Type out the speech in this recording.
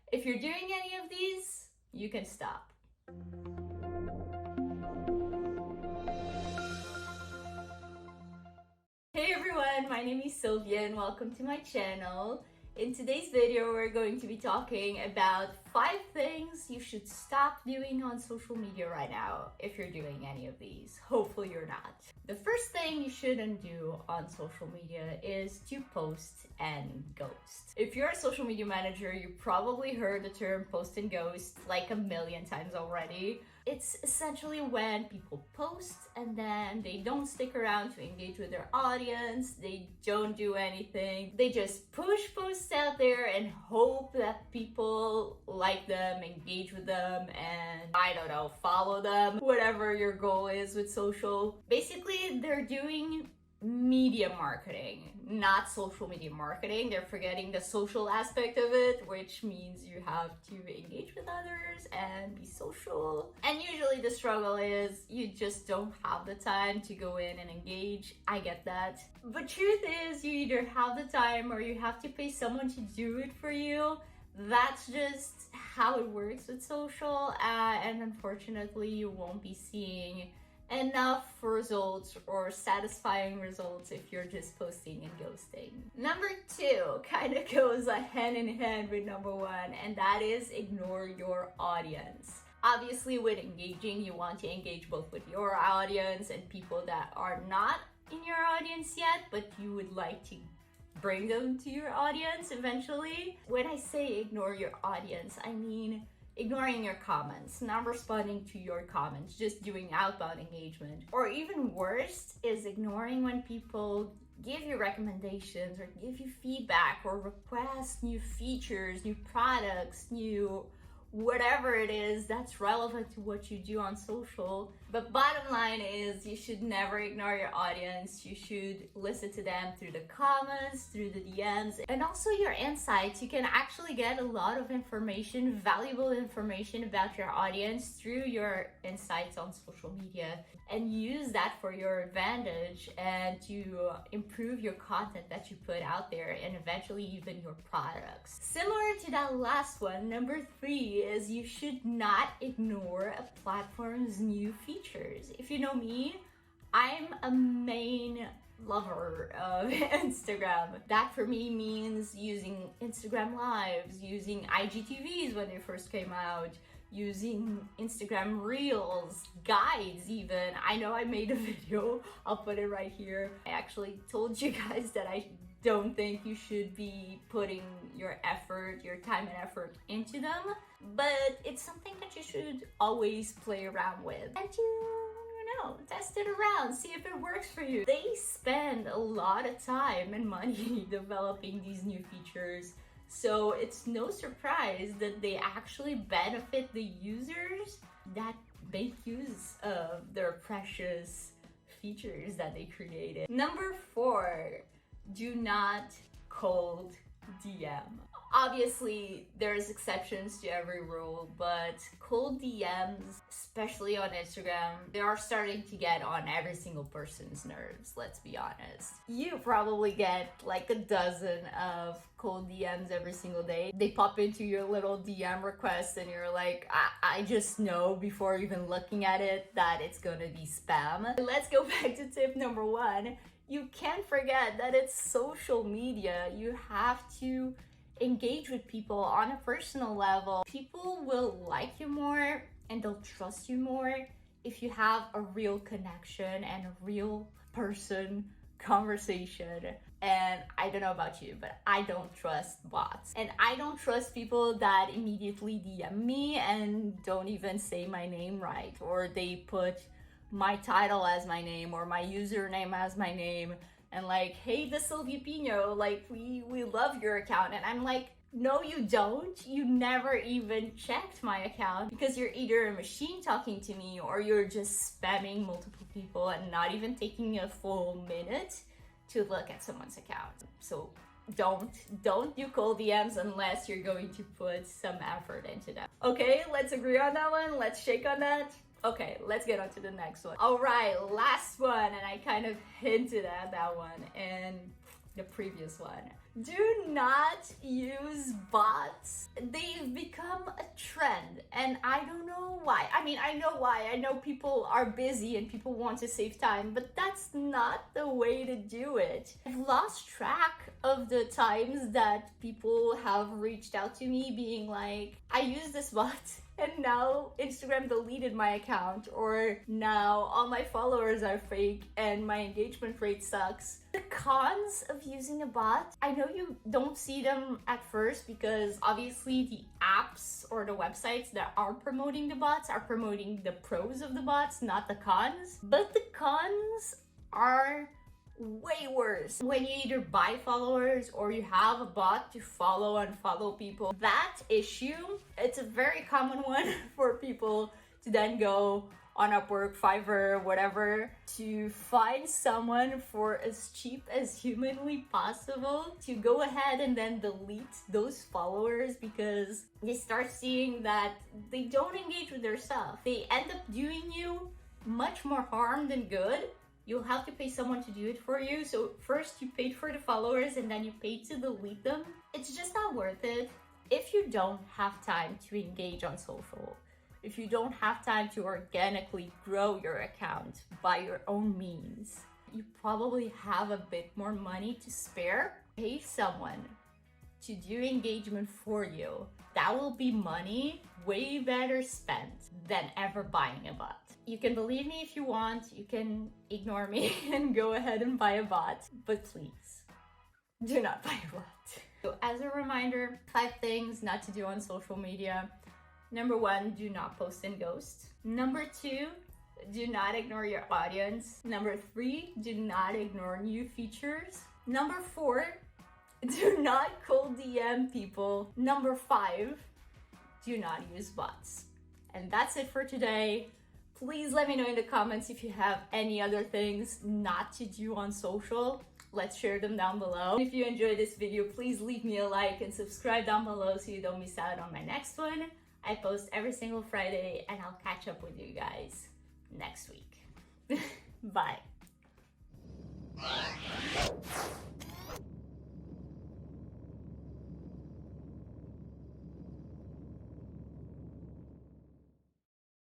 If you're doing any of these, you can stop. Hey everyone, my name is Sylvia and welcome to my channel. In today's video, we're going to be talking about 5 things you should stop doing on social media right now if you're doing any of these. Hopefully you're not. The first thing you shouldn't do on social media is to post and ghost. If you're a social media manager, you probably heard the term post and ghost like a million times already. It's essentially when people post and then they don't stick around to engage with their audience, they don't do anything, they just push posts out there and hope that people like them, engage with them, and I don't know, follow them, whatever your goal is with social. Basically, they're doing media marketing, not social media marketing. They're forgetting the social aspect of it, which means you have to engage with others and be social. And usually the struggle is you just don't have the time to go in and engage. I get that. But truth is, you either have the time or you have to pay someone to do it for you. That's just how it works with social, and unfortunately you won't be seeing enough results or satisfying results if you're just posting and ghosting. Number 2 kind of goes hand in hand with number 1, and that is ignore your audience. Obviously, with engaging, you want to engage both with your audience and people that are not in your audience yet, but you would like to bring them to your audience eventually. When I say ignore your audience, I mean ignoring your comments, not responding to your comments, just doing outbound engagement. Or even worse is ignoring when people give you recommendations or give you feedback or request new features, new products, new whatever it is that's relevant to what you do on social. But bottom line is you should never ignore your audience. You should listen to them through the comments, through the DMs, and also your insights. You can actually get a lot of information, valuable information about your audience through your insights on social media, and use that for your advantage and to improve your content that you put out there and eventually even your products. Similar to that last one, number 3 is you should not ignore a platform's new features. If you know me, I'm a main lover of Instagram. That for me means using Instagram Lives, using IGTVs when they first came out, using Instagram Reels, guides even. I know I made a video, I'll put it right here. I actually told you guys that I don't think you should be putting your effort, your time and effort into them, but it's something that you should always play around with and test it around, see if it works for you. They spend a lot of time and money developing these new features, so it's no surprise that they actually benefit the users that make use of their precious features that they created. Number 4, do not cold DM. Obviously, there's exceptions to every rule, but cold DMs, especially on Instagram, they are starting to get on every single person's nerves, let's be honest. You probably get like a dozen of cold DMs every single day. They pop into your little DM request and you're like, I just know before even looking at it that it's gonna be spam. Let's go back to tip number 1. You can't forget that it's social media. You have to engage with people on a personal level. People will like you more and they'll trust you more if you have a real connection and a real person conversation. And I don't know about you, but I don't trust bots. And I don't trust people that immediately DM me and don't even say my name right, or they put my title as my name or my username as my name and like, hey, the Sylvia Pino, like we love your account. And I'm like, no, you don't. You never even checked my account because you're either a machine talking to me or you're just spamming multiple people and not even taking a full minute to look at someone's account. So don't do cold DMs unless you're going to put some effort into them. Okay, let's agree on that one. Let's shake on that. Okay, let's get on to the next one. All right, last one, and I kind of hinted at that one in the previous one. Do not use bots. They've become a trend, and I don't know why. I mean, I know why. I know people are busy and people want to save time, but that's not the way to do it. I've lost track of the times that people have reached out to me being like, I use this bot and now Instagram deleted my account, or now all my followers are fake and my engagement rate sucks. The cons of using a bot, I know you don't see them at first because obviously the apps or the websites that are promoting the bots are promoting the pros of the bots, not the cons. But the cons are way worse when you either buy followers or you have a bot to follow and follow people. That issue, it's a very common one for people to then go on Upwork, Fiverr, whatever, to find someone for as cheap as humanly possible to go ahead and then delete those followers because they start seeing that they don't engage with their stuff. They end up doing you much more harm than good. You'll have to pay someone to do it for you. So first you paid for the followers and then you paid to delete them. It's just not worth it. If you don't have time to engage on social, if you don't have time to organically grow your account by your own means, you probably have a bit more money to spare. Pay someone to do engagement for you. That will be money way better spent than ever buying a bot. You can believe me if you want, you can ignore me and go ahead and buy a bot, but please do not buy a bot. So as a reminder, 5 things not to do on social media. Number 1, do not post and ghost. Number 2, do not ignore your audience. Number 3, do not ignore new features. Number 4, do not cold DM people. Number 5, do not use bots. And that's it for today. Please let me know in the comments if you have any other things not to do on social. Let's share them down below. If you enjoyed this video, please leave me a like and subscribe down below so you don't miss out on my next one. I post every single Friday and I'll catch up with you guys next week. Bye.